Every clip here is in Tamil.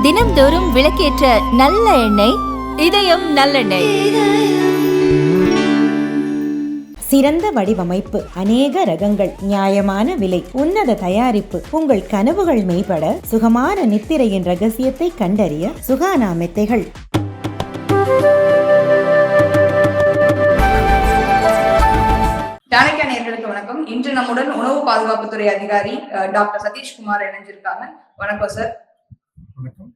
தினம்தோறும் விளக்கேற்ற நல்ல எண்ணெய் இதயம் நல்லெண்ணெய். சிறந்த வடிவமைப்பு, அநேக ரகங்கள், நியாயமான விலை, உன்னத தயாரிப்பு. உங்கள் கனவுகள் மெய்ப்பட சுகமான நித்திரையின் ரகசியத்தை கண்டறிய சுகானா மெத்தைகள். சாணக்கியா நேயர்களுக்கு வணக்கம். இன்று நம்முடன் உணவு பாதுகாப்புத்துறை அதிகாரி டாக்டர் சதீஷ்குமார் இணைஞ்சிருக்காங்க. வணக்கம் சார். வணக்கம்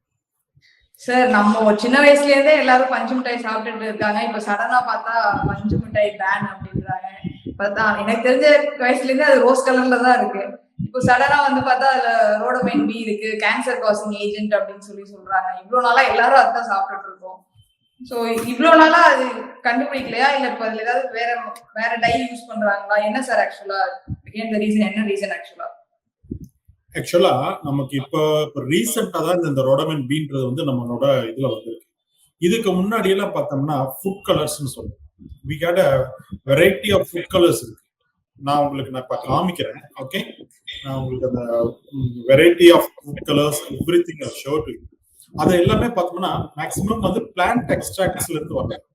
சார். நம்ம சின்ன வயசுல இருந்தே எல்லாரும் பஞ்சு மிட்டாய் சாப்பிட்டுட்டு இருக்காங்க. இப்ப சடனா பார்த்தா பஞ்சு மிட்டாய் பேன் அப்படின்றாங்க. பார்த்தா எனக்கு தெரிஞ்ச வயசுல இருந்து அது ரோஸ் கலர்ல தான் இருக்கு. இப்போ சடனா பார்த்தா அதுல ரோடமைன் பி இருக்கு, கேன்சர் காசிங் ஏஜென்ட் அப்படின்னு சொல்றாங்க. இவ்வளவு நாளா எல்லாரும் அதான் சாப்பிட்டுட்டு இருக்கோம். சோ இவ்வளவு நாளா அது கண்டுபிடிக்கலையா, இல்ல இப்ப அதுல ஏதாவது வேற டை யூஸ் பண்றாங்களா? என்ன சார் ஆக்சுவலா என்ன ரீசன் ஆக்சுவலா நமக்கு இப்ப ரீசெண்டா தான் இந்த ரோடமைன் பீன்றது நம்மளோட இதுல வந்திருக்கு. இதுக்கு முன்னாடி எல்லாம் பார்த்தோம்னா ஃபுட் கலர்ஸ்னு சொல்லுவோம். we had a variety of food colors இருக்கு. நான் இப்ப காமிக்கிறேன். ஓகே, நான் உங்களுக்கு அந்த variety of food colours everything I show to you. அது எல்லாமே பார்த்தோம்னா மேக்சிமம் பிளான்ட் எக்ஸ்ட்ராக்ட்ஸ்ல இருந்து வரும்.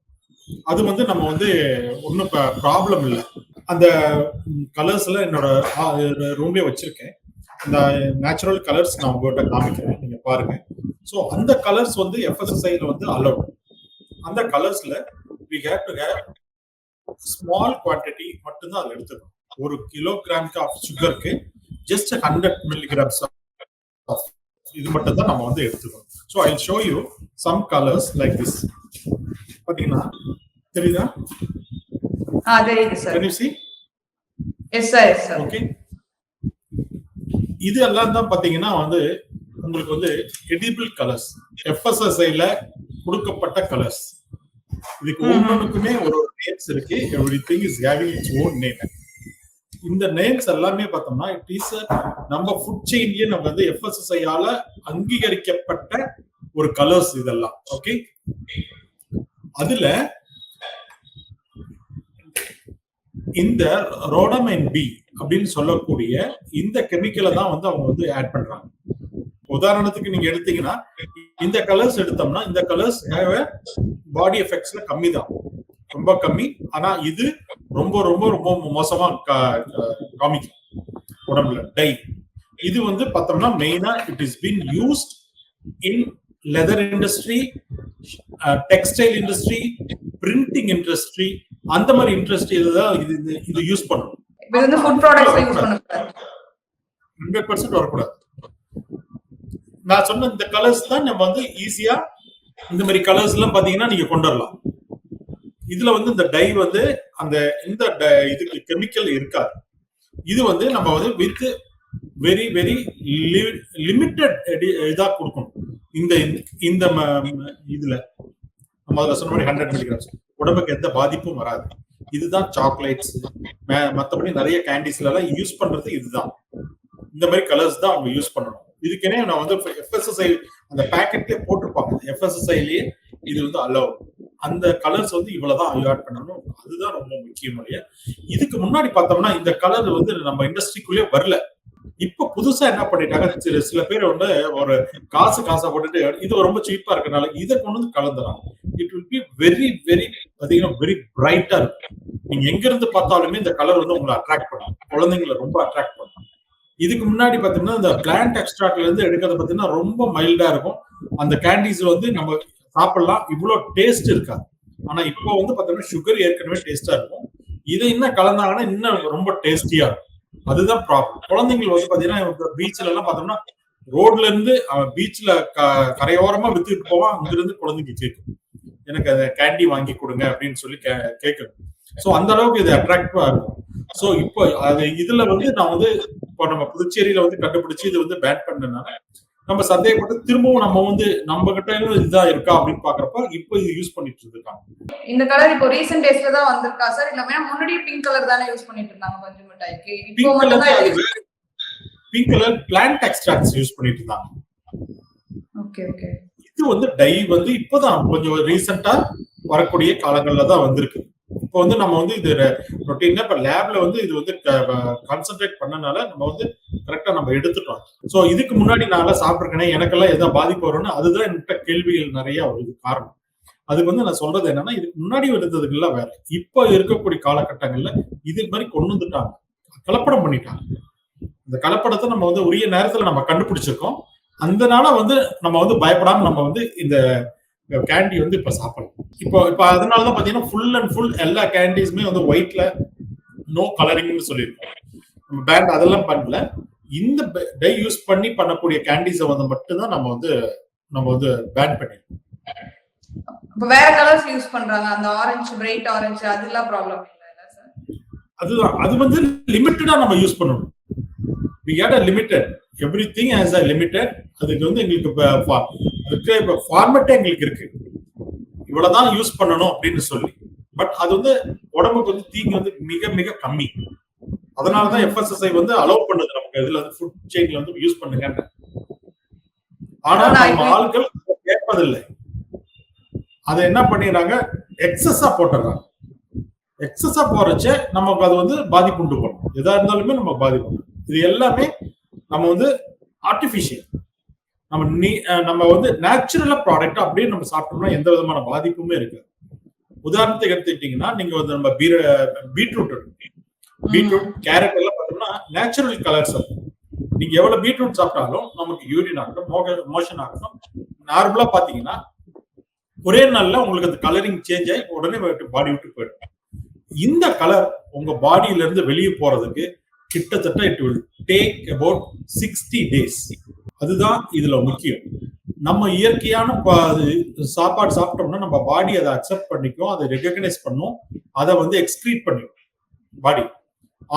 அது நம்ம ஒன்றும் ப்ராப்ளம் இல்லை. அந்த கலர்ஸ்ல என்னோட ரூம்லயே வச்சிருக்கேன். இந்த நேச்சுரல் கலர்ஸ் நான் உங்ககிட்ட காமிக்கிறேன், நீங்க பாருங்க. ஸோ அந்த கலர்ஸ் எஃப்எஸ்எஸ்ஐல அலோட். அந்த கலர்ஸ்ல we have to have small quantity மட்டும்தான் அதை எடுத்துக்கணும். ஒரு கிலோகிராமுக்கு ஆஃப் சுகருக்கு just 100 milligrams ஆஃப் இது மட்டும் தான் நம்ம எடுத்துக்கணும். So I show you some colours like this. பாத்தீங்கன்னா தெரியுதா? தெரியுது sir. Can you see? Yes sir, yes sir. Okay. இது எல்லாம் தான் பாத்தீங்கன்னா உங்களுக்கு எடிபிள் கலர்ஸ், எஃப்எஸ்எஸ்ஐல கொடுக்கப்பட்ட கலர்ஸ். இதுக்கு ஒவ்வொன்றுக்குமே ஒரு நேம்ஸ் இருக்கு. Everything is having its own name. இந்த நேம்ஸ் எல்லாமே பார்த்தோம்னா இட் இஸ் நம்ம ஃபுட் செயின்லயே நம்ம எஃப்எஸ்எஸ்ஐயால அங்கீகரிக்கப்பட்ட ஒரு கலர்ஸ் இதெல்லாம். ஓகே, அதுல இந்த ரோடமைன் பி அப்படின்னு சொல்லக்கூடிய இந்த கெமிக்கலை தான் அவங்க ஆட் பண்றாங்க. உதாரணத்துக்கு நீங்க எடுத்தீங்கன்னா இந்த கலர்ஸ் எடுத்தோம்னா இந்த கலர்ஸ் பாடி எஃபெக்ட்ஸ்ல கம்மி தான், ரொம்ப கம்மி. ஆனா இது ரொம்ப ரொம்ப ரொம்ப மோசமா காமிக்கும் உடம்புல டை. இது பார்த்தோம்னா மெயினா it is been used in leather industry, textile industry, printing industry, அந்த மாதிரி இண்டஸ்ட்ரி தான் இது யூஸ் பண்ணணும். 100% வரக்கூடாது. நான் சொன்ன இந்த கலர்ஸ் தான் நம்ம ஈஸியா இந்த மாதிரி கலர்ஸ் எல்லாம் பாத்தீங்கன்னா நீங்க கொண்டு வரலாம். இதுல இந்த டை அந்த இந்த இதுக்கு கெமிக்கல் இருக்காது. இது நம்ம வித் வெரி வெரி லிமிட்டட் இதா கொடுக்கணும். இந்த இந்த இதுல நம்ம அதுல சொன்ன மாதிரி 100 மில்லிகிராம்ஸ், உடம்புக்கு எந்த பாதிப்பும் வராது. இதுதான் சாக்லேட்ஸ், மற்றபடி நிறைய கேண்டீஸ்ல எல்லாம் யூஸ் பண்றது இதுதான். இந்த மாதிரி கலர்ஸ் தான் அவங்க யூஸ் பண்ணணும். இதுக்கே நான் எஃப்எஸ்எஸ்ஐ அந்த பேக்கெட்லயே போட்டிருப்பாங்க, எஃப்எஸ்எஸ்ஐலயே இது அலோவ். அந்த கலர்ஸ் இவ்வளவுதான் ஆட் பண்ணணும். அதுதான் ரொம்ப முக்கியம். இதுக்கு முன்னாடி பார்த்தோம்னா இந்த கலர் நம்ம இண்டஸ்ட்ரிக்குள்ளே வரல. இப்ப புதுசா என்ன பண்ணிட்டாங்க, சில பேர் ஒரு காசா போட்டுட்டு இது ரொம்ப சீப்பா இருக்கனால இதை கொண்டு கலந்துறாங்க. It will be very very பாத்தீங்கன்னா வெரி பிரைட்டா இருக்கும். நீங்க எங்க இருந்து பார்த்தாலுமே இந்த கலர் உங்களை அட்ராக்ட் பண்ணும், குழந்தைங்களை ரொம்ப அட்ராக்ட் பண்ணும். இதுக்கு முன்னாடி பாத்தீங்கன்னா இந்த பிளான்ட் எக்ஸ்ட்ராக்ட்ல இருந்து எடுக்கிறது பாத்தீங்கன்னா ரொம்ப மைல்டா இருக்கும். அந்த கேண்டீஸ் நம்ம சாப்பிடலாம், இவ்வளவு டேஸ்ட் இருக்காது. ஆனா இப்போ பாத்தீங்கன்னா சுகர் ஏற்கனவே டேஸ்டா இருக்கும். இதை இன்னும் கலந்தாங்கன்னா இன்னும் ரொம்ப டேஸ்டியா இருக்கும். அதுதான் ப்ராப்ளம். குழந்தைகள் பாத்தீங்கன்னா பீச்ல எல்லாம் பார்த்தோம்னா ரோட்ல இருந்து பீச்ல கரையோரமா வித்துட்டு போவான். அங்க இருந்து குழந்தைங்க கேட்கும், எனக்கு அதை கேண்டி வாங்கி கொடுங்க அப்படின்னு சொல்லி கேட்கணும். சோ அந்த அளவுக்கு இது அட்ராக்டிவா இருக்கும். சோ இப்போ அது இதுல நான் இப்போ நம்ம புதுச்சேரியில கண்டுபிடிச்சு இது பேன் பண்ணனால நம்ம சந்தேகப்பட்டு திரும்பவும் நம்ம கிட்ட இதுதான் இருக்கா அப்படின்னு பாக்குறப்ப இப்போ இது யூஸ் பண்ணிட்டு இருக்காங்க. இந்த கலர் இப்போ ரீசன்ட் டேஸ்ல தான் வந்திருக்கா சார்? இல்ல முன்னாடி பிங்க் கலர் தானே யூஸ் பண்ணிட்டு இருந்தாங்க பஞ்சு மிட்டாய்க்கு? இப்போ மட்டும் தான் pink colour plant extracts use பண்ணிட்டு இருந்தாங்க. Okay okay. இது டை இப்போதான் கொஞ்சம் ரீசெண்டா வரக்கூடிய காலங்கள்ல தான் வந்திருக்கு. இப்போ வந்து நம்ம வந்து இது ரொட்டீனா இப்ப லேப்ல வந்து இது வந்து கான்சென்ட்ரேட் பண்ணனால நம்ம வந்து கரெக்டா நம்ம எடுத்துட்டோம். சோ இதுக்கு முன்னாடி நான் எல்லாம் சாப்பிட்டுருக்கேன், எனக்கெல்லாம் ஏதாவது பாதிப்பு வரும்னு அதுதான் என்கிட்ட கேள்விகள் நிறைய வருது காரணம். அதுக்கு வந்து நான் சொல்றது என்னன்னா, இதுக்கு முன்னாடி இருந்ததுக்கெல்லாம் வேற. இப்ப இருக்கக்கூடிய காலகட்டங்கள்ல இது மாதிரி கொண்டு வந்துட்டாங்க, கலப்படம் பண்ணிட்டாங்க. இந்த கலப்படத்தை நம்ம வந்து உரிய நேரத்துல நம்ம கண்டுபிடிச்சிருக்கோம். அதனால வந்து நம்ம வந்து பயப்படாம நம்ம வந்து இந்த கேண்டி வந்து இப்ப சாப்பிடலாம். இப்போ இப்ப அதனாலதான் பாத்தீங்கன்னா ஃபுல் அண்ட் ஃபுல் எல்லா கேண்டீஸுமே வந்து ஒயிட்ல நோ கலரிங்னு சொல்லியிருக்கோம். நம்ம பேண்ட் அதெல்லாம் பண்ணல. இந்த டை யூஸ் பண்ணி பண்ணக்கூடிய கேண்டீஸை வந்து மட்டும்தான் நம்ம வந்து பேன் பண்ணிருக்கோம். இப்ப வேற கலர்ஸ் யூஸ் பண்றாங்க, அந்த ஆரஞ்சு, பிரைட் ஆரஞ்சு, அதெல்லாம் ப்ராப்ளம் இல்ல சார்? அதுதான், அது வந்து லிமிட்டடா நம்ம யூஸ் பண்ணணும். we had a limited, everything has a limited. அதுக்கு வந்து எங்களுக்கு ஃபார்மேட்டே எங்களுக்கு இருக்கு, இவ்வளவுதான் யூஸ் பண்ணணும் அப்படின்னு சொல்லி. பட் அது வந்து உடம்புக்கு வந்து தீங்கு வந்து மிக மிக கம்மி. அதனாலதான் FSSAI வந்து அலோவ் பண்ணுது நமக்கு இதுல வந்து ஃபுட் செயின்ல வந்து யூஸ் பண்ணுங்க. ஆனா நம்ம ஆட்கள் கேட்பதில்லை. அதை என்ன பண்ணிடுறாங்க, எக்ஸஸா போட்டுறாங்க. எக்ஸஸா போறச்ச நமக்கு அது வந்து பாதிப்பு உண்டு பண்ணும். எதா இருந்தாலுமே நம்ம பாதிப்பு. இது எல்லாமே நம்ம வந்து ஆர்டிபிஷியல், நம்ம வந்து நேச்சுரலா ப்ராடக்ட் அப்படியே நம்ம சாப்பிட்டோம்னா எந்த விதமான பாதிப்புமே இருக்கு. உதாரணத்துக்கு எடுத்துக்கிட்டீங்கன்னா, நீங்க வந்து நம்ம பீட்ரூட், கேரட் எல்லாம் பார்த்தோம்னா நேச்சுரல் கலர்ஸ். நீங்க எவ்வளவு பீட்ரூட் சாப்பிட்டாலும் நமக்கு யூரின் ஆகட்டும், மோஷன் ஆகட்டும், நார்மலா பாத்தீங்கன்னா ஒரே நாள்ல உங்களுக்கு அந்த கலரிங் சேஞ்ச் ஆகி உடனே பாடி விட்டு போயிடும். இந்த கலர் உங்க பாடியில இருந்து வெளியே போறதுக்கு கிட்டத்தட்ட it will take about 60 days. அதுதான் இதுல முக்கியம். நம்ம இயற்கையான சாப்பாடு சாப்பிட்டோம்னா நம்ம பாடி அதை அக்செப்ட் பண்ணிக்கும், அதை ரெகக்னைஸ் பண்ணும், அதை வந்து எக்ஸ்கிரீட் பண்ணிக்கும் பாடி.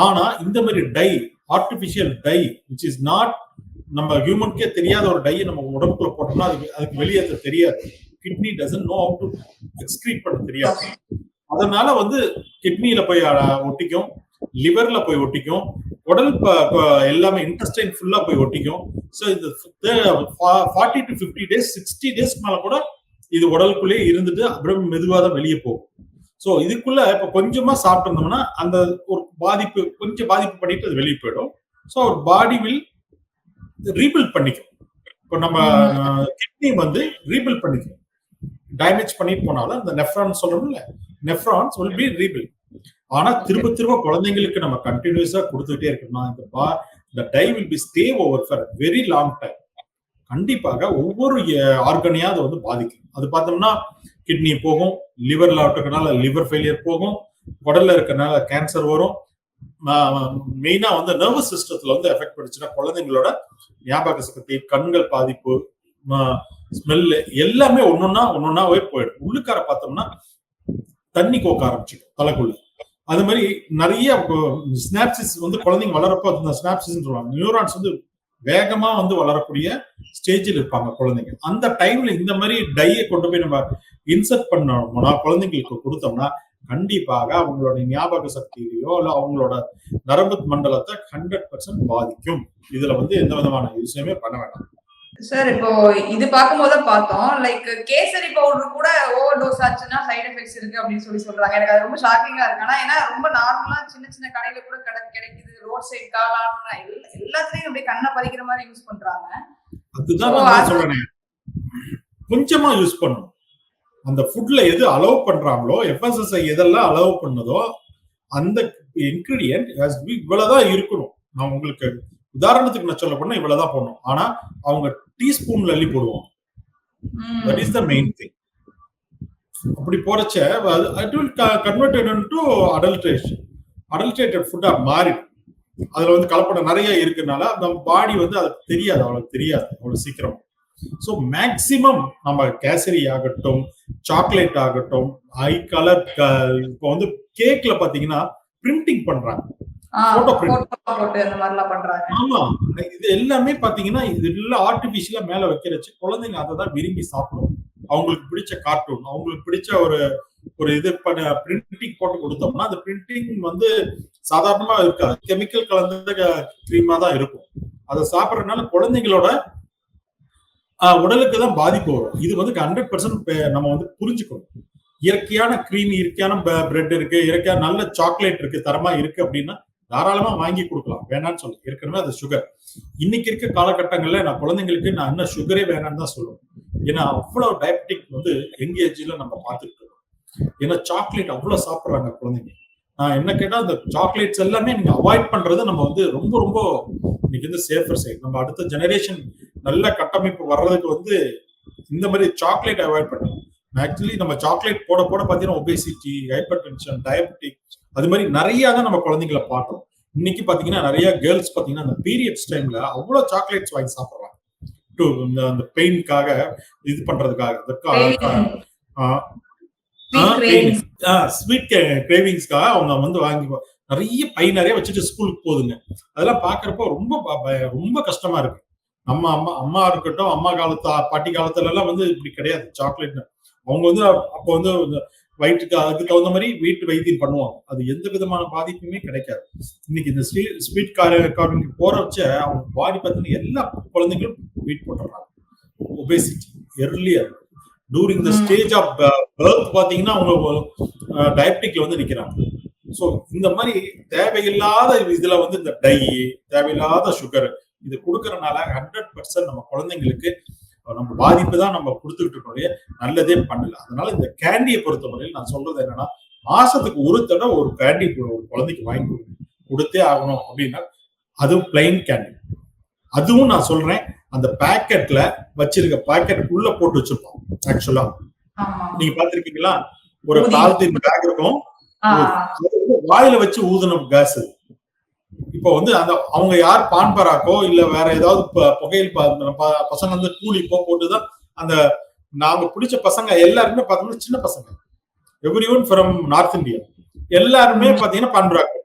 ஆனா இந்த மாதிரி dye, artificial dye, which is not நம்ம ஹியூமனுக்கே தெரியாத ஒரு டையை நம்ம உடம்புக்குள்ள போட்டோம்னா அதுக்கு வெளியேற்ற தெரியாது. Kidney doesn't know how to excrete பண்ண தெரியாது. அதனால வந்து கிட்னியில போய் ஒட்டிக்கும், லிவர்ல போய் ஒட்டிக்கும், உடல் எல்லாமே இன்டெஸ்டைன் ஃபுல்லா போய் ஒட்டிக்கும். ஸோ இந்த 40 to 50 days, 60 days மேல கூட இது உடலுக்குள்ளேயே இருந்துட்டு அப்புறம் மெதுவாக தான் வெளியே போகும். ஸோ இதுக்குள்ள இப்ப கொஞ்சமா சாப்பிட்டிருந்தோம்னா அந்த ஒரு கொஞ்சம் பாதிப்பு பண்ணிட்டு அது வெளியே போயிடும். ஸோ ஒரு பாடி வில் ரீபில்ட் பண்ணிக்கும். இப்போ நம்ம கிட்னி வந்து ரீபில்ட் பண்ணிக்கும். டேமேஜ் பண்ணிட்டு போனாலும் அந்த நெஃப்ரான் சொல்றோம்ல, நெஃப்ரான்ஸ் வில் பி ரீபில்ட். ஆனா திரும்ப திரும்ப குழந்தைங்களுக்கு நம்ம கண்டினியூஸா கொடுத்துட்டே இருக்கணும். இந்த dye will be stay over for very long time. கண்டிப்பாக ஒவ்வொரு ஆர்கனையாவது வந்து பாதிக்கும். அது பார்த்தோம்னா கிட்னி போகும், லிவர்ல இருக்கனால லிவர் ஃபெயிலியர் போகும், குடல்ல இருக்கனால கேன்சர் வரும். மெயினா வந்து நர்வஸ் சிஸ்டத்துல வந்து எஃபெக்ட் பண்ணிச்சுன்னா குழந்தைங்களோட ஞாபக சக்தி, கண்கள் பாதிப்பு, ஸ்மெல்லு எல்லாமே ஒன்னொன்னாவே போயிடும். உள்ளுக்கார பார்த்தோம்னா தண்ணி கோக்க ஆரம்பிச்சிடும் தலைக்குள்ள. அது மாதிரி நிறைய ஸ்னாப்சிஸ் வந்து குழந்தைங்க வளரப்போ அந்த ஸ்னாப்சிஸ் சொல்லுவாங்க, நியூரான்ஸ் வந்து வேகமா வந்து வளரக்கூடிய ஸ்டேஜில் இருப்பாங்க குழந்தைங்க. அந்த டைம்ல இந்த மாதிரி டையை கொண்டு போய் நம்ம இன்சர்ட் பண்ணோம்னா குழந்தைங்களுக்கு கொடுத்தோம்னா கண்டிப்பாக அவங்களோட ஞாபக சக்தியிலையோ இல்ல அவங்களோட நரம்பு மண்டலத்தை 100% பாதிக்கும். இதுல வந்து எந்த விதமான விஷயமே பண்ண வேண்டாம். சார் இப்போ இது பார்க்கும்போது பார்த்தோம், லைக் கேசரி பவுடர் கூட ஓவர் டோஸ் ஆச்சுன்னா சைடு எஃபெக்ட்ஸ் இருக்கு அப்படின்னு சொல்றாங்க. எனக்கு அது ரொம்ப ஷாக்கிங்கா இருக்கு. ஆனா ஏன்னா ரொம்ப நார்மலா சின்ன சின்ன கடையில கூட கிடைக்குது, ரோட் சைட் காளான் எல்லாத்துலயும் அப்படியே கண்ணை பறிக்கிற மாதிரி யூஸ் பண்றாங்க. அதுதான் நான் சொல்றேன், கொஞ்சமா யூஸ் பண்ணணும். அந்த ஃபுட்ல எது அலோவ் பண்றாங்களோ, FSSAI எதெல்லாம் அலோவ் பண்ணதோ அந்த இன்கிரீடியன்ட் இவ்வளவுதான் இருக்கணும். நான் உங்களுக்கு உதாரணத்துக்கு நான் சொல்ல போனா இவ்வளவுதான் போடணும். ஆனா அவங்க டீஸ்பூன்ல அள்ளி போடுவாங்க. That is the main thing. அப்படி போறச்ச it will convert into adulteration, adulterated ஃபுட்டா மாறி அதுல வந்து கலப்படம் நிறைய இருக்குனால நம்ம பாடி வந்து அது தெரியாது, அவ்வளவு சீக்கிரம். ஸோ மேக்சிமம் நம்ம கேசரி ஆகட்டும், சாக்லேட் ஆகட்டும், ஹை கலர், இப்போ வந்து கேக்ல பாத்தீங்கன்னா பிரிண்டிங் பண்றாங்க, போட்டோ பிரிண்ட் பண்றாங்க. ஆமா, இது எல்லாமே பாத்தீங்கன்னா இது எல்லாம் ஆர்டிபிஷியலா மேல வைக்கிறச்சு குழந்தைங்க அதை தான் விரும்பி சாப்பிடும். அவங்களுக்கு பிடிச்ச கார்ட்டூன், அவங்களுக்கு பிடிச்ச ஒரு இது பண்ண பிரிண்டிங் போட்டு கொடுத்தோம்னா அந்த பிரிண்டிங் வந்து சாதாரணமா இருக்காது, கெமிக்கல் கலந்த கிரீமா தான் இருக்கும். அதை சாப்பிட்றதுனால குழந்தைங்களோட உடலுக்கு தான் பாதிப்பு வரும். இது வந்து 100% நம்ம வந்து புரிஞ்சுக்கணும். இயற்கையான கிரீம், இயற்கையான பிரெட் இருக்கு, இயற்கையான நல்ல சாக்லேட் இருக்கு, தரமா இருக்கு அப்படின்னா தாராளமா வாங்கி கொடுக்கலாம். வேணாம்னு சொல்லு, ஏற்கனவே அது சுகர். இன்னைக்கு இருக்க காலகட்டங்கள்ல நான் குழந்தைங்களுக்கு நான் இன்னும் சுகரே வேணாம்னு தான் சொல்லுவேன். ஏன்னா அவ்வளவு டயபெட்டிக் வந்து யங் ஏஜ்ல நம்ம பார்த்துட்டு இருக்கோம். ஏன்னா சாக்லேட் அவ்வளவு சாப்பிடுறாங்க குழந்தைங்க. என்ன கேட்டா அந்த சாக்லேட்ஸ் எல்லாமே நீங்க அவாய்ட் பண்றது நம்ம வந்து ரொம்ப ரொம்ப இன்னைக்கு வந்து சேஃபர் சைட். நம்ம அடுத்த ஜெனரேஷன் நல்ல கட்டமைப்பு வர்றதுக்கு வந்து இந்த மாதிரி சாக்லேட் அவாய்ட் பண்ணணும். ஆக்சுவலி நம்ம சாக்லேட் போட போட பாத்தீங்கன்னா ஒபேசிட்டி, ஹைப்பர் டென்ஷன், டயபெட்டிக் அது மாதிரி நிறைய தான் நம்ம குழந்தைங்களை பார்க்கணும். இன்னைக்கு பாத்தீங்கன்னா நிறைய கேர்ள்ஸ் பாத்தீங்கன்னா அந்த பீரியட்ஸ் டைம்ல அவ்வளவு சாக்லேட்ஸ் வாங்கி சாப்பிடுறாங்க. அந்த பெயின்காக இது பண்றதுக்காக ஸ்வீட் கிரேவிங்ஸ்க்காக அவங்க வந்து வாங்கி நிறைய பை நிறைய வச்சுட்டு ஸ்கூலுக்கு போகுதுங்க. அதெல்லாம் பாக்குறப்போ ரொம்ப கஷ்டமா இருக்கு. நம்ம அம்மா இருக்கட்டும், அம்மா காலத்து பாட்டி காலத்துல எல்லாம் வந்து இப்படி கிடையாது சாக்லேட். அவங்க வந்து அப்போ வந்து வயிற்றுக்கு அதுக்கு தகுந்த மாதிரி வீட்டு வைத்தியம் பண்ணுவாங்க. அது எந்த விதமான பாதிப்புமே கிடைக்காது. இன்னைக்கு இந்த ஸ்வீட் கார்விங்க்கு போற வச்ச அவங்க பாடி பார்த்தீங்கன்னா எல்லா குழந்தைங்களும் வெயிட் போட்டுறாங்க. Obesity earlier during the stage of birth பாத்தீங்கன்னா அவங்க டயபெட்டிக்ல வந்து நிக்கிறாங்க. ஸோ இந்த மாதிரி தேவையில்லாத இதுல வந்து இந்த டை, தேவையில்லாத சுகர் இது கொடுக்கறதுனால 100% நம்ம குழந்தைங்களுக்கு நம்ம பாதிப்பு தான் நம்ம கொடுத்துக்கிட்டு இருக்கோம், நல்லதே பண்ணல. அதனால இந்த கேண்டியை பொறுத்தவரையில் நான் சொல்றது என்னன்னா, மாசத்துக்கு ஒரு தடவை ஒரு கேண்டி ஒரு குழந்தைக்கு வாங்கி கொடுத்தே ஆகணும் அப்படின்னா அதுவும் பிளைன் கேண்டி. அதுவும் நான் சொல்றேன், அந்த பேக்கெட்ல வச்சிருக்க பேக்கெட் உள்ள போட்டு வச்சிருப்போம். ஆக்சுவலா நீங்க பாத்திருக்கீங்களா, ஒரு பாலித்தீன் பேக் இருக்கும், வாயில வச்சு ஊதணும் கேஸ். இப்போ வந்து அந்த அவங்க யார் பான் பராக்கோ இல்ல வேற ஏதாவது புகையில் பசங்க வந்து கூலிப்போ போட்டுதான் அந்த நாங்க பிடிச்ச பசங்க எல்லாருமே பாத்தீங்கன்னா சின்ன பசங்க, every one from north India எல்லாருமே பாத்தீங்கன்னா பான் பராக்.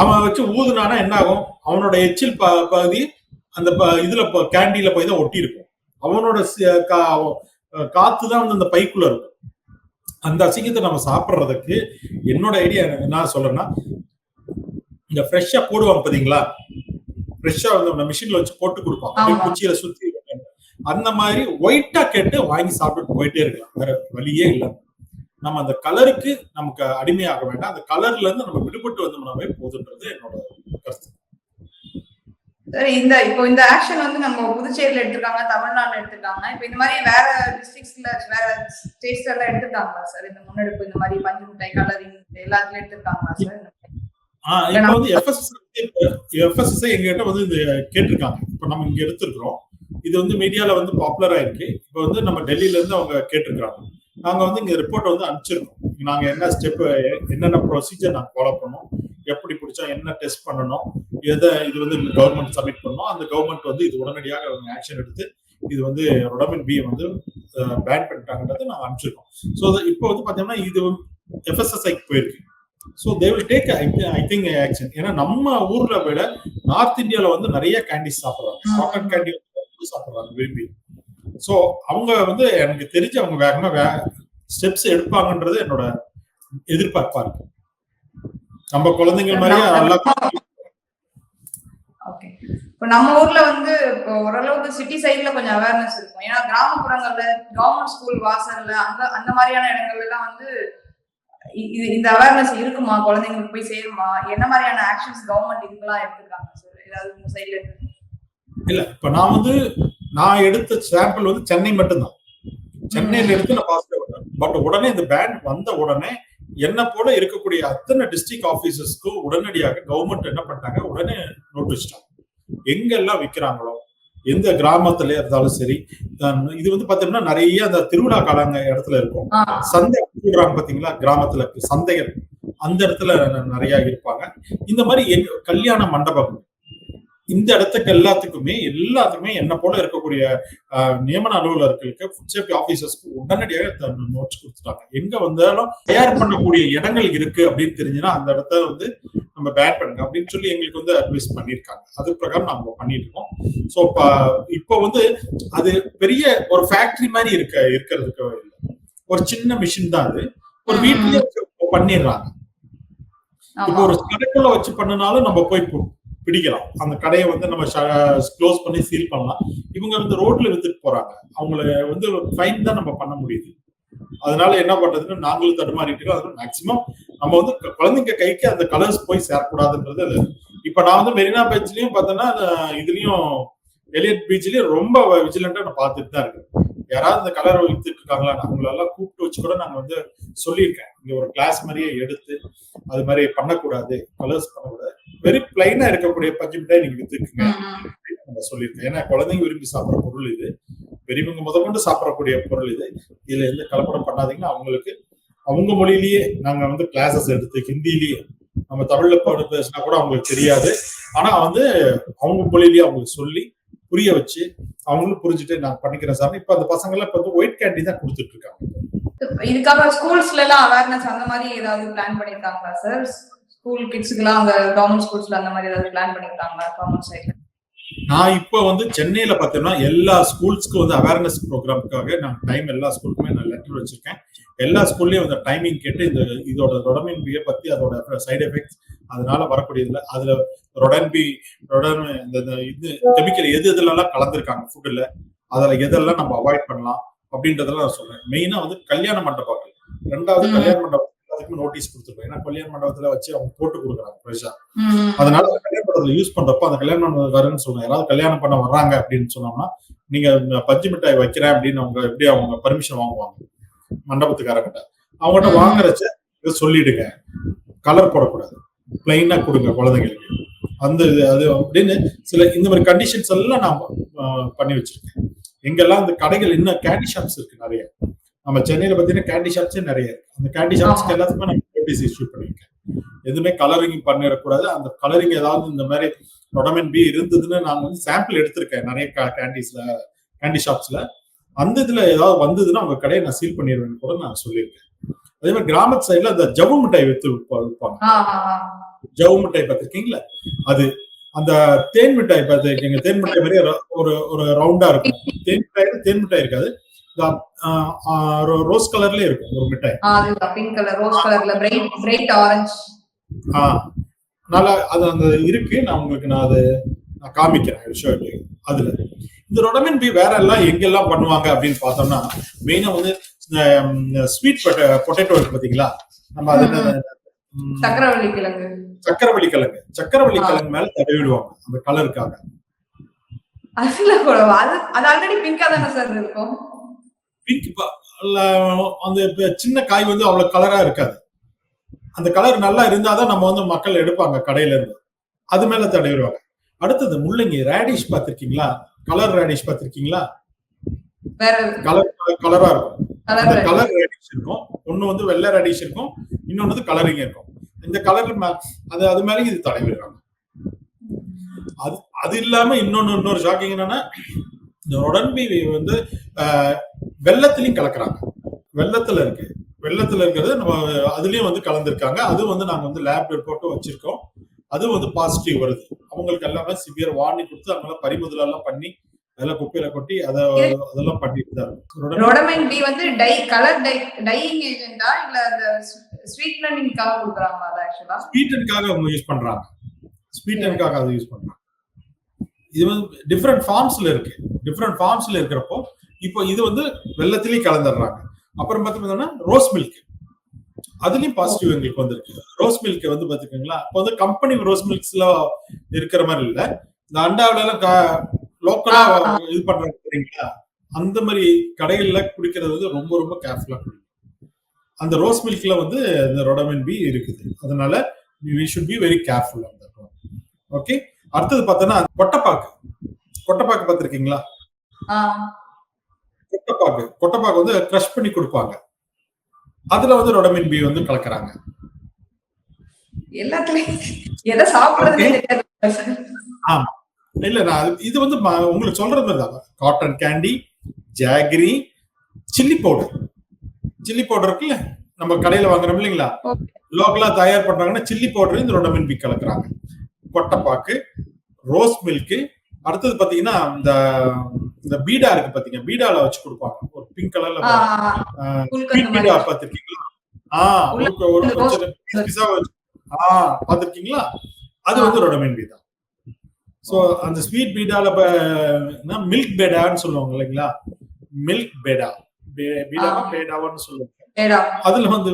அவன் வச்சு ஊதுனானா என்ன ஆகும், அவனோட எச்சில் பகுதி அந்த இதுல கேண்டில போய் தான் ஒட்டி இருக்கும். அவனோட காத்துதான் வந்து அந்த பைக்குள்ள இருக்கும். அந்த அசிங்கத்தை நம்ம சாப்பிடுறதுக்கு என்னோட ஐடியா என்ன சொல்றேன்னா, இந்த ஃப்ரெஷ்ஷா போடுவாங்க பாத்தீங்களா, ஃப்ரெஷ்ஷா வந்து மிஷின்ல வச்சு போட்டு கொடுப்பாங்க, குச்சியில சுத்தி அந்த மாதிரி ஒயிட்டா கேட்டு வாங்கி சாப்பிட்டு போயிட்டே இருக்கலாம். வேற வழியே இல்லை. நம்ம அந்த கலருக்கு நமக்கு அடிமையாக வேண்டாம், அந்த கலர்ல இருந்து நம்ம விடுபட்டு வந்தோம்னாவே போதுன்றது என்னோட கருத்து. இப்போ இந்த ஆக்ஷன் வந்து நம்ம புதுச்சேரியில எடுத்திருக்காங்க, தமிழ்நாடுல எடுத்திருக்காங்க. இப்ப இந்த மாதிரி வேற டிஸ்ட்ரிக்ட்ஸ்ல வேற ஸ்டேட்ஸ்ல எல்லாம் எடுத்திருக்காங்களா சார் இந்த முன்னெடுப்பு? இந்த மாதிரி பஞ்சு மிட்டாய் கலரிங் எல்லாத்துலயும் எடுத்திருக்காங்களா சார்? இப்ப வந்து எஃப்எஸ்எஸ்ஐ எங்ககிட்ட வந்து இது கேட்டிருக்காங்க. இப்ப நம்ம இங்க எடுத்திருக்கிறோம், இது வந்து மீடியால வந்து பாப்புலரா இருக்கு. இப்ப வந்து நம்ம டெல்லியில இருந்து அவங்க கேட்டிருக்காங்க. நாங்க வந்து இங்க ரிப்போர்ட் வந்து அனுப்பிச்சிருக்கோம். நாங்க என்ன ஸ்டெப், என்னென்ன ப்ரொசீஜர் நாங்க ஃபாலோ பண்ணோம், எப்படி பிடிச்சா என்ன டெஸ்ட் பண்ணணும், இது வந்து கவர்மெண்ட் சப்மிட் பண்ணோம். அந்த கவர்மெண்ட் வந்து இது உடனடியாக அவங்க ஆக்ஷன் எடுத்து இது வந்து ரொடமின் பி வந்து பேன் பண்ணிட்டாங்கன்றதை நாங்க அனுப்பிச்சிருக்கோம். ஸோ இப்போ வந்து பாத்தீங்கன்னா இது எஃப்எஸ்எஸ்ஐக்கு போயிருக்கு. So they will take I think action. ஏன்னா நம்ம ஊர்ல விட நார்த் இந்தியால வந்து நிறைய கேண்டிஸ் சாப்பிடுறாங்க, சாக்லேட் கேண்டி சாப்பிடுறாங்க விரும்பி. ஸோ அவங்க வந்து எனக்கு தெரிஞ்சு அவங்க வேகமா ஸ்டெப்ஸ் எடுப்பாங்கன்றது என்னோட எதிர்பார்ப்பா இருக்கு. நம்ம குழந்தைங்க மாதிரியே நல்லா. இப்போ நம்ம ஊர்ல வந்து இப்போ ஓரளவுக்கு சிட்டி சைட்ல கொஞ்சம் அவேர்னஸ் இருக்கும். ஏன்னா கிராமப்புறங்கள்ல கவர்மெண்ட் ஸ்கூல் வாசல்ல அந்த மாதிரியான இடங்கள்ல எல்லாம் வந்து இந்த அவேர்னஸ் இருக்குமா, குழந்தைங்களுக்கு போய் சேருமா, என்ன மாதிரியான ஆக்ஷன்ஸ் கவர்மெண்ட் இதுக்கெல்லாம் எடுத்துருக்காங்க சார்? ஏதாவது உங்க சைட்ல இருக்கு? இல்ல, இப்ப நான் எடுத்த சாம்பிள் வந்து சென்னை மட்டும்தான். சென்னையில எடுத்து நான் பாசிட்டிவ் பண்ணேன். பட் உடனே இந்த பேன் வந்த உடனே என்ன போல இருக்கக்கூடிய அத்தனை டிஸ்ட்ரிக்ட் ஆபீசர்ஸ்க்கு உடனடியாக கவர்மெண்ட் என்ன பண்ணிட்டாங்க, உடனே நோட்டீஸ்ட்டாங்க. எங்கெல்லாம் விற்கிறாங்களோ, எந்த கிராமத்துல இருந்தாலும் சரி. இது வந்து பாத்தீங்கன்னா நிறைய அந்த திருவிழா காலங்க இடத்துல இருக்கும், சந்தை பாத்தீங்களா, கிராமத்துல சந்தைகள் அந்த இடத்துல நிறைய இருப்பாங்க. இந்த மாதிரி கல்யாண மண்டபம், இந்த இடத்துக்கு எல்லாத்துக்குமே என்ன போல இருக்கக்கூடிய நியமன அலுவலர்களுக்கு, ஃபுட் சேஃப்டி ஆபீசர்ஸ்க்கு உடனடியாக நோட்ஸ் கொடுத்துட்டாங்க. எங்க வந்தாலும் தயார் பண்ணக்கூடிய இடங்கள் இருக்கு அப்படின்னு தெரிஞ்சுன்னா அந்த இடத்த வந்து நம்ம பேன் பண்ணுங்க அப்படின்னு சொல்லி எங்களுக்கு வந்து அட்வைஸ் பண்ணியிருக்காங்க. அது பிரகாரம் நாங்க பண்ணிட்டு இருக்கோம். ஸோ இப்போ வந்து அது பெரிய ஒரு ஃபேக்டரி மாதிரி இருக்கிறதுக்கு இல்லை, ஒரு சின்ன மிஷின் தான். அது ஒரு வீட்லயே பண்ணிடுறாங்க. இப்போ ஒரு கடைக்குள்ள வச்சு பண்ணினாலும் நம்ம போய் பிடிக்கலாம். அந்த கடையை வந்து நம்ம க்ளோஸ் பண்ணி சீல் பண்ணலாம். இவங்க வந்து ரோட்ல வித்துட்டு போறாங்க, அவங்கள வந்து ஃபைன் தான் நம்ம பண்ண முடியுது. அதனால என்ன பண்றதுன்னு நாங்களும் தடுமாறிட்டு இருக்கோம். அதனால மேக்சிமம் நம்ம வந்து குழந்தைங்க கைக்கு அந்த கலர்ஸ் போய் சேரக்கூடாதுன்றது அது. இப்ப நான் வந்து மெரினா பீச்லயும் பார்த்தேன்னா இதுலயும் எலியட் பீச்லயும் ரொம்ப விஜிலண்டா நான் பார்த்துட்டு தான் இருக்கேன். யாராவது இந்த கலர் வித்துட்டு இருக்காங்களா, அவங்களெல்லாம் கூப்பிட்டு வச்சு கூட நாங்க வந்து சொல்லியிருக்கேன். இங்க ஒரு கிளாஸ் மாதிரியே எடுத்து அது மாதிரி பண்ணக்கூடாது, கலர்ஸ் பண்ணக்கூடாது, வெரி பிளைனா இருக்கக்கூடிய பஞ்சு மிட்டாய் நீங்க வித்துக்குங்க அப்படின்னு நம்ம சொல்லியிருக்கேன். ஏன்னா குழந்தைங்க விரும்பி சாப்பிட்ற பொருள் இது, பெரியவங்க முதற்கொண்டு சாப்பிடக்கூடிய பொருள் இது. இதுல எந்த கலப்படம் பண்ணாதீங்கன்னா அவங்களுக்கு அவங்க மொழியிலேயே நாங்க வந்து கிளாஸஸ் எடுத்து ஹிந்திலேயே, நம்ம தமிழ்ல பேசினா கூட அவங்களுக்கு தெரியாது, ஆனா வந்து அவங்க மொழியிலேயே அவங்களுக்கு சொல்லி புரிய வச்சு அவங்களும் புரிஞ்சுட்டு நான் பண்ணிக்கிறேன் சார். இப்ப அந்த பசங்க எல்லாம் இப்ப வந்து ஒயிட் கேண்டி தான் கொடுத்துட்டு இருக்காங்க. இதுக்காக ஸ்கூல்ஸ்ல எல்லாம் அவேர்னஸ் அந்த மாதிரி ஏதாவது பிளான் பண்ணிருக்காங்களா சார்? ஸ்கூல் கிட்ஸ்க்கு எல்லாம் அந்த கவர்மெண்ட் ஸ்கூல்ஸ்ல அந்த மாதிரி ஏதாவது பிளான் பண்ணிருக்காங்களா கவர்மெண்ட் சைட்ல? நான் இப்ப வந்து சென்னையில பாத்தீங்கன்னா எல்லா ஸ்கூல்ஸ்க்கும் வந்து அவேர்னஸ் ப்ரோக்ராமுக்காக நான் டைம் எல்லா ஸ்கூலுக்குமே நான் லெட்டர் வச்சிருக்கேன். எல்லா ஸ்கூல்லயும் அந்த டைமிங் கேட்டு இதோட ரொடமின் பியை பத்தி அதோட சைடு எஃபெக்ட்ஸ் அதனால வரக்கூடியதுல அதுல இந்த இது கெமிக்கல் எதெல்லாம் கலந்துருக்காங்க ஃபுட்ல, அதுல எதெல்லாம் நம்ம அவாய்ட் பண்ணலாம் அப்படின்றதெல்லாம் நான் சொல்றேன். மெயினா வந்து கல்யாண மண்டபங்கள், ரெண்டாவது கல்யாண மண்டபம் எல்லாத்துக்குமே நோட்டீஸ் கொடுத்துருக்கோம். ஏன்னா கல்யாண மண்டபத்துல வச்சு அவங்க போட்டு கொடுக்குறாங்க ஃப்ரெஷ்ஷா. அதனால கல்யாண மண்டபத்துல யூஸ் பண்றப்போ அந்த கல்யாண மண்டபம் வருன்னு சொல்லுவாங்க. யாராவது கல்யாணம் பண்ண வர்றாங்க அப்படின்னு சொன்னோம்னா நீங்க பஞ்சு மிட்டாய் வைக்கிறேன் அப்படின்னு அவங்க பர்மிஷன் வாங்குவாங்க மண்டபத்துக்காரங்கிட்ட. அவங்ககிட்ட வாங்குறச்ச சொல்லிடுங்க, கலர் போடக்கூடாது, பிளைனா கொடுங்க குழந்தைங்களுக்கு, அந்த அது அப்படின்னு சில இந்த மாதிரி கண்டிஷன்ஸ் எல்லாம் நான் பண்ணி வச்சிருக்கேன். எங்கெல்லாம் இந்த கடைகள் இன்னும் கேண்டி ஷாப்ஸ் இருக்கு நிறைய. நம்ம சென்னையில பாத்தீங்கன்னா கேண்டி ஷாப்ஸே நிறைய இருக்கு. அந்த கேண்டி ஷாப்ஸ்க்கு எல்லாத்துக்குமே நான் நோட்டீஸ் இஷ்யூ பண்ணிருக்கேன். எதுவுமே கலரிங் பண்ணிடக்கூடாது. அந்த கலரிங் ஏதாவது இந்த மாதிரி ரொடமின் பி இருந்ததுன்னு நான் வந்து சாம்பிள் எடுத்திருக்கேன் நிறைய கேண்டி ஷாப்ஸ்ல. அந்த இதுல ஏதாவது வந்ததுன்னா அவங்க கடையை நான் சீல் பண்ணிடுவேன்னு கூட நான் சொல்லியிருக்கேன். அதே மாதிரி கிராமத்து சைட்ல அந்த ஜவு மிட்டாய் விற்பாங்க. ஜவு மிட்டாய் பார்த்திருக்கீங்களா? அது அந்த தேன் மிட்டாய் பார்த்திருக்கீங்க? தேன் மிட்டாய் மாதிரி ஒரு ரவுண்டா இருக்கும். தேன் மிட்டாய் இருக்காது, ரோஸ் கலர்ல இருக்கும் ஒரு மிட்டாய். பிங்க் கலர் ரோஸ் கலர்ல பிரைட் ஆரஞ்சு. நல்லா அது அந்த இருக்கு. நான் உங்களுக்கு நான் காமிக்கிறேன். அதுல இந்த ரொடமின் பி வேற எல்லாம் எங்கெல்லாம் பண்ணுவாங்க அப்படின்னு பார்த்தோம்னா மெயினா வந்து ஸ்வீட் பொட்டேட்டோ இருக்கு பாத்தீங்களா? நம்ம அது சக்கரவள்ளி கிழங்கு மேல தடவிடுவாங்க அந்த கலருக்காக. அது ஆல்ரெடி பிங்கா தானே சார் இருக்கும். பிங்க் அந்த சின்ன காய் வந்து அவ்வளவு கலரா இருக்காது. அந்த கலர் நல்லா இருந்தாதான் நம்ம வந்து மக்கள் எடுப்பாங்க கடையில இருந்து. அது மேல தடவிடுவாங்க. அடுத்தது முள்ளங்கி ரேடிஷ் பாத்திருக்கீங்களா? கலர் ரேடிஷ் பாத்திருக்கீங்களா? கலரா இருக்கும். அந்த கலர் ரேடிஷ் இருக்கும். ஒண்ணு வந்து வெள்ளை ரேடிஷ் இருக்கும், இன்னொன்னு வந்து கலரிங் இருக்கும். இந்த கலர் அது மேல இது தடவிடுறாங்க. அது இல்லாம இன்னொரு ஷாக்கிங் என்னன்னா இந்த ரொடன்பி வந்து வெள்ளத்திலையும் கலக்குறாங்க. வெள்ளத்துல இருக்கிறது நம்ம அதுலயும் வந்து கலந்துருக்காங்க. அது வந்து நாங்க வந்து லேப் ரிப்போர்ட்டும் வச்சிருக்கோம். அது வந்து பாசிட்டிவ் வருது. அவங்களுக்கு எல்லாமே சிவியர் வார்னிங் கொடுத்து அவங்களாம் பறிமுதல் எல்லாம் பண்ணி அதெல்லாம் குப்பையில கொட்டி அதெல்லாம் பண்ணிட்டு தான் இருக்கும். ரொடமின் பி வந்து கலர் டையிங் ஏஜென்ட்டா இல்ல அந்த ஸ்வீட்னரிங்காக கொடுக்குறாங்களா? அது ஆக்சுவலா ஸ்வீட்டனுக்காக அவங்க யூஸ் பண்றாங்க. ஸ்வீட்டனுக்காக அதை யூஸ் பண்றாங்க. இது வந்து டிஃப்ரெண்ட் ஃபார்ம்ஸ்ல இருக்கிறப்போ இப்போ இது வந்து வெள்ளத்திலேயே கலந்துடுறாங்க. அப்புறம் பார்த்தீங்கன்னா ரோஸ் மில்க், அதுலயும் பாசிட்டிவ் எங்களுக்கு வந்திருக்கு. ரோஸ் மில்க் வந்து பாத்துக்கீங்களா, இப்போ வந்து கம்பெனி ரோஸ் மில்க்ஸ்ல இருக்கிற மாதிரி இல்ல, இந்த அண்டாவில எல்லாம் லோக்கலா இது பண்றாங்க தெரியுங்களா? அந்த மாதிரி கடைகள்ல குடிக்கிறது வந்து ரொம்ப ரொம்ப கேர்ஃபுல்லா குடிக்கும். அந்த ரோஸ் மில்க்ல வந்து இந்த ரொடமின் பி இருக்குது. அதனால we should be very careful on that one. Okay. அடுத்தது பார்த்தோன்னா கொட்டைப்பாக்கு பார்த்திருக்கீங்களா? கொட்டைப்பாக்கு வந்து கிரஷ் பண்ணி கொடுப்பாங்க. அதுல வந்து ரொடமின் பி வந்து கலக்குறாங்க. எல்லாத்துலயும் எதை சாப்பிடுறதுன்னு தெரியாது. ஆமா, இல்ல நான் இது வந்து உங்களுக்கு சொல்றது மாதிரி தான். Cotton candy, jaggery, chilli powder இருக்குல்ல, நம்ம கடையில வாங்குறோம் இல்லைங்களா, லோக்கலா தயார் பண்றாங்கன்னா சில்லி பவுடர் இந்த ரொடமின் பி கலக்குறாங்க. கொட்டைப்பாக்கு, ரோஸ் மில்க், அடுத்தது பாத்தீங்கன்னா இந்த பீடா இருக்கு பாத்தீங்க, பீடால வச்சு கொடுப்பாங்க ஒரு பிங்க் கலர்ல பீடா பாத்திருக்கீங்களா? பாத்திருக்கீங்களா? அது வந்து ரொடமின் பி தான். சோ அந்த ஸ்வீட் பீடால மில்க் பேடான்னு சொல்லுவாங்க இல்லைங்களா, மில்க் பேடா பீடாவா பேடாவான்னு சொல்லுவாங்க. ஏடா. அதுல வந்து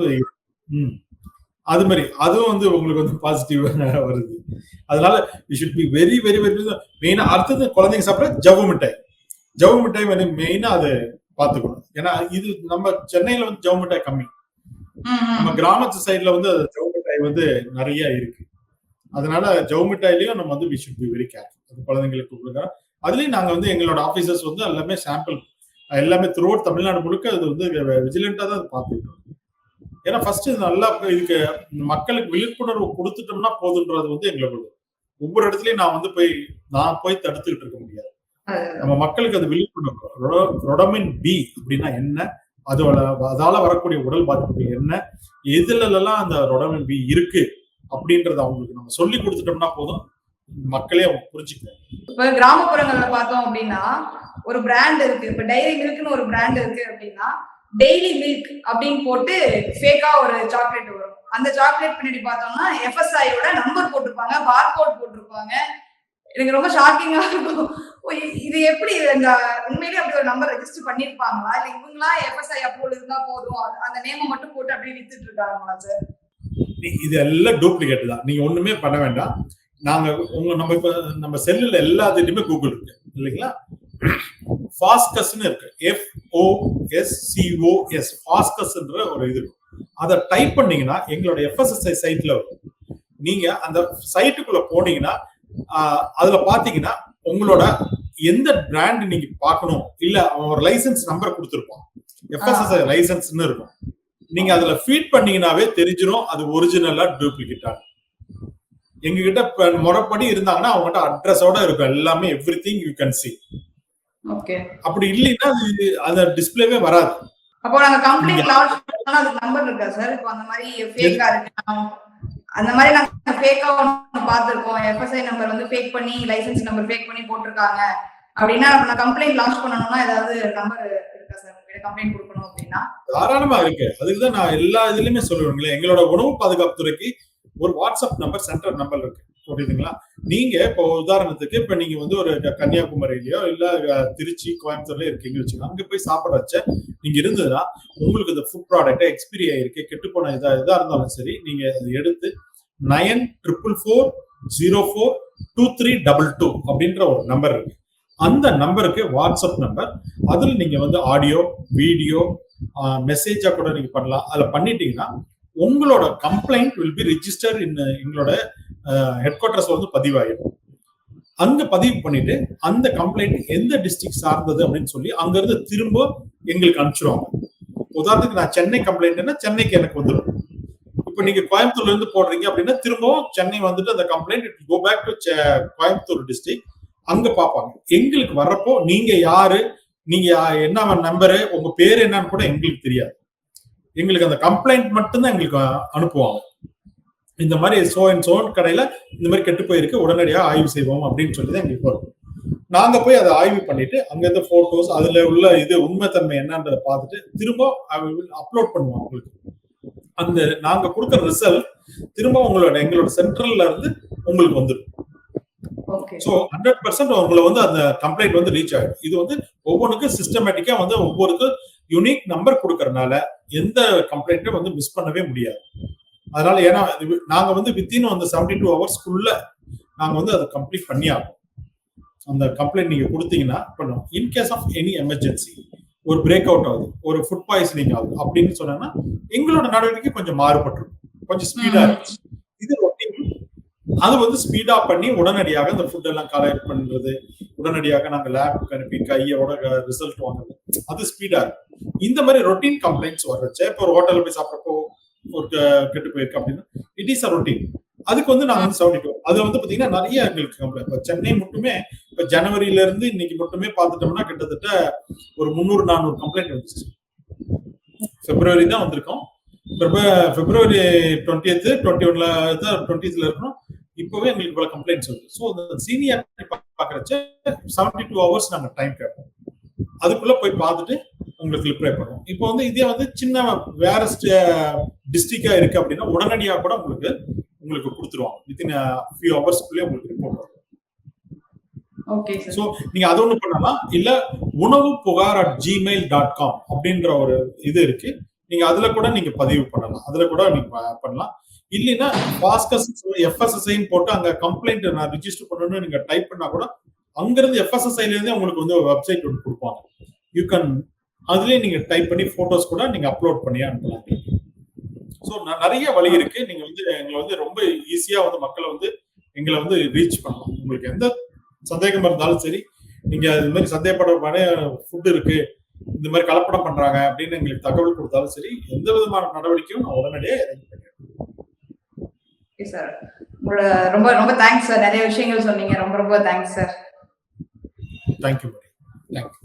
அது மாதிரி அதுவும் வந்து உங்களுக்கு வந்து பாசிட்டிவ் வருது. அதனால you should be very very very மெயினா. அடுத்தது குழந்தைங்க சாப்பிட ஜவ்வு மிட்டாய். ஜவ்வு மிட்டாய் வந்து மெயினா அதை பாத்துக்கணும். ஏன்னா இது நம்ம சென்னையில வந்து ஜவ்வு மிட்டாய் கம்மி. நம்ம கிராமத்து சைட்ல வந்து ஜவ்வு மிட்டாய் வந்து நிறைய இருக்கு. அதனால ஜவ்வு மிட்டாயிலையும் நம்ம வந்து we should be very careful. அது குழந்தைங்களுக்கு கொடுக்குறோம். அதுலயும் நாங்க வந்து எங்களோட ஆபீசர்ஸ் வந்து எல்லாமே சாம்பிள் எல்லாமே த்ரூ அவுட் தமிழ்நாடு முழுக்க அது வந்து விஜிலண்டா தான் பார்த்துக்கிட்டோம். ஏன்னா ஃபர்ஸ்ட் நல்லா இதுக்கு மக்களுக்கு விழிப்புணர்வு கொடுத்துட்டோம்னா போதுன்றது வந்து எங்களோட ஒவ்வொரு இடத்துலயும் நான் போய் தடுத்துக்கிட்டு இருக்க முடியாது. நம்ம மக்களுக்கு அது விழிப்புணர்வு. ரொடமின் பி அப்படின்னா என்ன, அதால வரக்கூடிய உடல் பாதிப்புகள் என்ன, எதுல எல்லாம் அந்த ரொடமின் பி இருக்கு அப்படின்றத அவங்களுக்கு நம்ம சொல்லி கொடுத்துட்டோம்னா போதும், மக்களே அவங்க புரிஞ்சுக்குவாங்க. இப்ப கிராமப்புறங்கள்ல பார்த்தோம் அப்படின்னா ஒரு பிராண்ட் இருக்கு. இப்ப டைரி மில்க்னு ஒரு பிராண்ட் இருக்கு அப்படின்னா டெய்லி மில்க் அப்படின்னு போட்டு ஃபேக்கா ஒரு சாக்லேட் வரும். அந்த சாக்லேட் பின்னாடி பார்த்தோம்னா FSIயோட நம்பர் போட்டிருப்பாங்க, பார்கோட் போட்டிருப்பாங்க. எனக்கு ரொம்ப ஷாக்கிங்கா இருக்கும். இது எப்படி இந்த உண்மையிலேயே அப்படி ஒரு நம்பர் ரெஜிஸ்டர் பண்ணிருப்பாங்களா, இல்ல இவங்களா FSI அப்ரூவல் இருந்தா போதும் அந்த நேம மட்டும் போட்டு அப்படியே வித்துட்டு இருக்காங்களா சார்? இது எல்லாம் டூப்ளிகேட் தான். நீங்க ஒண்ணுமே பண்ண வேண்டாம். நாங்க நம்ம செல்லுல எல்லாத்துலயுமே கூகுள் இருக்கு இல்லைங்களா? ஃபாஸ்கஸ்ன்னு இருக்கு, FOSCOS ஃபாஸ்கஸ்ன்ற ஒரு இது. அதை டைப் பண்ணீங்கன்னா எங்களோட FSSI சைட்ல வரும். நீங்க அந்த சைட்டுக்குள்ள போனீங்கன்னா அதுல பாத்தீங்கன்னா உங்களோட எந்த பிராண்ட் நீங்க பார்க்கணும், இல்ல ஒரு லைசன்ஸ் நம்பர் கொடுத்துருப்போம், FSSI லைசன்ஸ்ன்னு இருக்கும். நீங்க அதுல ஃபீட் பண்ணீங்கன்னாவே தெரிஞ்சிடும் அது ஒரிஜினலா டூப்ளிகேட்டா. எங்ககிட்ட முறைப்படி இருந்தாங்கன்னா அவங்ககிட்ட அட்ரஸோட இருக்கும் எல்லாமே, everything you can see. Okay. அப்படி இல்லைன்னா அது டிஸ்ப்ளேவே வராது. அப்போ நாங்க கம்ப்ளைண்ட் லாட்ஜ் பண்ணா அதுக்கு நம்பர் இருக்கா சார்? இப்போ அந்த மாதிரி ஃபேக்கா இருக்கு, அந்த மாதிரி நாங்க ஃபேக்கா பாத்துறோம், FSI நம்பர் வந்து ஃபேக் பண்ணி லைசென்ஸ் நம்பர் ஃபேக் பண்ணி போட்டுருக்காங்க அப்படின்னா நான் கம்ப்ளைண்ட் லாட்ஜ் பண்ணனும்னா ஏதாவது நம்பர் இருக்கா சார்? உங்ககிட்ட கம்ப்ளைண்ட் கொடுக்கணும் அப்படின்னா தாராளமா இருக்கு. அதுக்குதான் நான் எல்லா இதுலயுமே சொல்லுவேங்களே, எங்களோட உணவு பாதுகாப்பு துறைக்கு ஒரு வாட்ஸ்அப் நம்பர், சென்ட்ரல் நம்பர் இருக்கு, புரியுதுங்களா? நீங்க இப்போ உதாரணத்துக்கு இப்ப நீங்க வந்து ஒரு கன்னியாகுமரியிலயோ இல்ல திருச்சி கோயம்புத்தூர்ல இருக்கீங்க வச்சுக்கோங்க, அங்க போய் சாப்பிட வச்ச நீங்க இருந்ததுன்னா உங்களுக்கு இந்த ஃபுட் ப்ராடக்ட் எக்ஸ்பிரி ஆயிருக்கு, கெட்டு போன இதா இருந்தாலும் சரி, நீங்க அதை எடுத்து 9444042322 அப்படின்ற ஒரு நம்பர் இருக்கு. அந்த நம்பருக்கு வாட்ஸ்அப் நம்பர். அதுல நீங்க வந்து ஆடியோ, வீடியோ, மெசேஜா கூட நீங்க பண்ணலாம். அதுல பண்ணிட்டீங்கன்னா உங்களோட கம்ப்ளைண்ட் வில் பி ரிஜிஸ்டர் இன் எங்களோட ஹெட் குவார்டர்ஸ் வந்து பதிவாயிடும். அங்க பதிவு பண்ணிட்டு அந்த கம்ப்ளைண்ட் எந்த டிஸ்ட்ரிக்ட் சார்ந்தது அப்படின்னு சொல்லி அங்க இருந்து திரும்ப எங்களுக்கு அனுப்பிச்சிருவாங்க. உதாரணத்துக்கு நான் சென்னை கம்ப்ளைண்ட்னா சென்னைக்கு எனக்கு வந்துடும். இப்ப நீங்க கோயம்புத்தூர்ல இருந்து போடுறீங்க அப்படின்னா திரும்பவும் சென்னை வந்துட்டு அந்த complaint it go back to Coimbatore district. அங்க பார்ப்பாங்க. எங்களுக்கு வர்றப்போ நீங்க யாரு, நீங்க என்ன நம்பரு, உங்க பேர் என்னன்னு கூட எங்களுக்கு தெரியாது. எங்களுக்கு அந்த கம்ப்ளைண்ட் மட்டும்தான் எங்களுக்கு அனுப்புவாங்க. இந்த மாதிரி சோன் கடையில இந்த மாதிரி கெட்டு போயிருக்கு, உடனடியாக ஆய்வு செய்வோம் அப்படின்னு சொல்லிதான் எங்களுக்கு வரும். நாங்க போய் அதை ஆய்வு பண்ணிட்டு அங்க இருந்த போட்டோஸ், அதுல உள்ள இது உண்மைத்தன்மை என்னன்றதை பார்த்துட்டு திரும்ப அப்லோட் பண்ணுவோம். உங்களுக்கு அந்த நாங்க கொடுக்குற ரிசல்ட் திரும்ப எங்களோட சென்ட்ரல்ல இருந்து உங்களுக்கு வந்துடும். சோ 100% உங்களை வந்து அந்த கம்ப்ளைண்ட் வந்து ரீச் ஆயிடும். இது வந்து ஒவ்வொன்றுக்கும் சிஸ்டமேட்டிக்கா வந்து ஒவ்வொருக்கும் யூனிக் நம்பர் கொடுக்கறதுனால எந்த கம்ப்ளைண்ட்டும் வந்து மிஸ் பண்ணவே முடியாது. அதனால ஏன்னா நாங்க வந்து வித்தின் அந்த 72 ஹவர்ஸ்க்குள்ள நாங்க வந்து அதை கம்ப்ளீட் பண்ணி ஆகும். அந்த கம்ப்ளைண்ட் நீங்க கொடுத்தீங்கன்னா பண்ணுவோம். In case of any emergency, ஒரு பிரேக் அவுட் ஆகுது, ஒரு ஃபுட் பாய்சனிங் ஆகுது அப்படின்னு சொன்னா எங்களோட நடவடிக்கை கொஞ்சம் மாறுபட்டிருக்கும், கொஞ்சம் ஸ்பீடா இருந்துச்சு. இது அது வந்து ஸ்பீடா பண்ணி உடனடியாக அந்த ஃபுட் எல்லாம் கலெக்ட் பண்றது, உடனடியாக நாங்க லேபுக்கு அனுப்பி கையோட ரிசல்ட் வாங்குறது, அது ஸ்பீடா இருக்கும். இந்த மாதிரி ரொட்டீன் கம்ப்ளைண்ட்ஸ் வர்றச்ச இப்போ ஒரு ஹோட்டல்ல போய் சாப்பிட்றப்போ ஒரு கெட்டு போயிருக்கு அப்படின்னா இட் இஸ் அ ரொட்டீன். அதுக்கு வந்து நாங்க வந்து 72 அது வந்து பாத்தீங்கன்னா நிறைய எங்களுக்கு கம்ப்ளைண்ட். இப்போ சென்னை மட்டுமே இப்போ ஜனவரியில இருந்து இன்னைக்கு மட்டுமே பார்த்துட்டோம்னா கிட்டத்தட்ட ஒரு 300-400 கம்ப்ளைண்ட் வந்துச்சு. பிப்ரவரி தான் வந்திருக்கோம். பிப்ரவரி 20th 21ல 20th இருக்கணும். இப்பவே எங்களுக்கு இவ்வளவு கம்ப்ளைண்ட்ஸ் வருது. ஸோ அந்த சீனியர் பாக்குறச்ச 72 ஹவர்ஸ் நாங்க டைம் கேட்போம். அதுக்குள்ள போய் பார்த்துட்டு உங்களுக்கு ரிப்ளை பண்ணுவோம். இப்போ வந்து இதே வந்து சின்ன வேற டிஸ்ட்ரிக்டா இருக்கு அப்படின்னா உடனடியாக கூட உங்களுக்கு கொடுத்துருவாங்க. வித்தின் ஃபியூ ஹவர்ஸ்க்குள்ளே உங்களுக்கு ரிப்போர்ட் வரும். Okay sir. சோ நீங்க அது ஒண்ணு பண்ணலாம். இல்ல unavuppugar@gmail.com அப்படின்ற ஒரு இது இருக்கு. நீங்க அதுல கூட நீங்க பதிவு பண்ணலாம். அதுல கூட நீங்க பண்ணலாம். இல்லைன்னா பாஸ்கஸ் FSSI போட்டு அங்க கம்ப்ளைண்ட் நான் ரிஜிஸ்டர் பண்ணணும்னு நீங்க டைப் பண்ணா கூட அங்கிருந்து FSSIல இருந்து உங்களுக்கு வந்து வெப்சைட் ஒன்று கொடுப்பாங்க. யூ கேன் அதுலயே நீங்க டைப் பண்ணி போட்டோஸ் கூட நீங்க அப்லோட் பண்ணி அனுப்பலாம். ஸோ நிறைய வழி இருக்கு. நீங்க வந்து எங்களை வந்து ரொம்ப ஈஸியா வந்து மக்களை வந்து எங்களை வந்து ரீச் பண்ணலாம். உங்களுக்கு எந்த சந்தேகம் இருந்தாலும் சரி, நீங்க இது மாதிரி சந்தேகப்பட ஃபுட் இருக்கு, இந்த மாதிரி கலப்படம் பண்றாங்க அப்படின்னு எங்களுக்கு தகவல் கொடுத்தாலும் சரி, எந்த விதமான நடவடிக்கையும் நான் உடனடியே இறங்கி பண்ணிடுறேன். சார் உங்களோட ரொம்ப ரொம்ப தேங்க்ஸ் சார். நிறைய விஷயங்கள் சொன்னீங்க. ரொம்ப ரொம்ப தேங்க்ஸ் சார். தேங்க்யூ. தேங்க்யூ.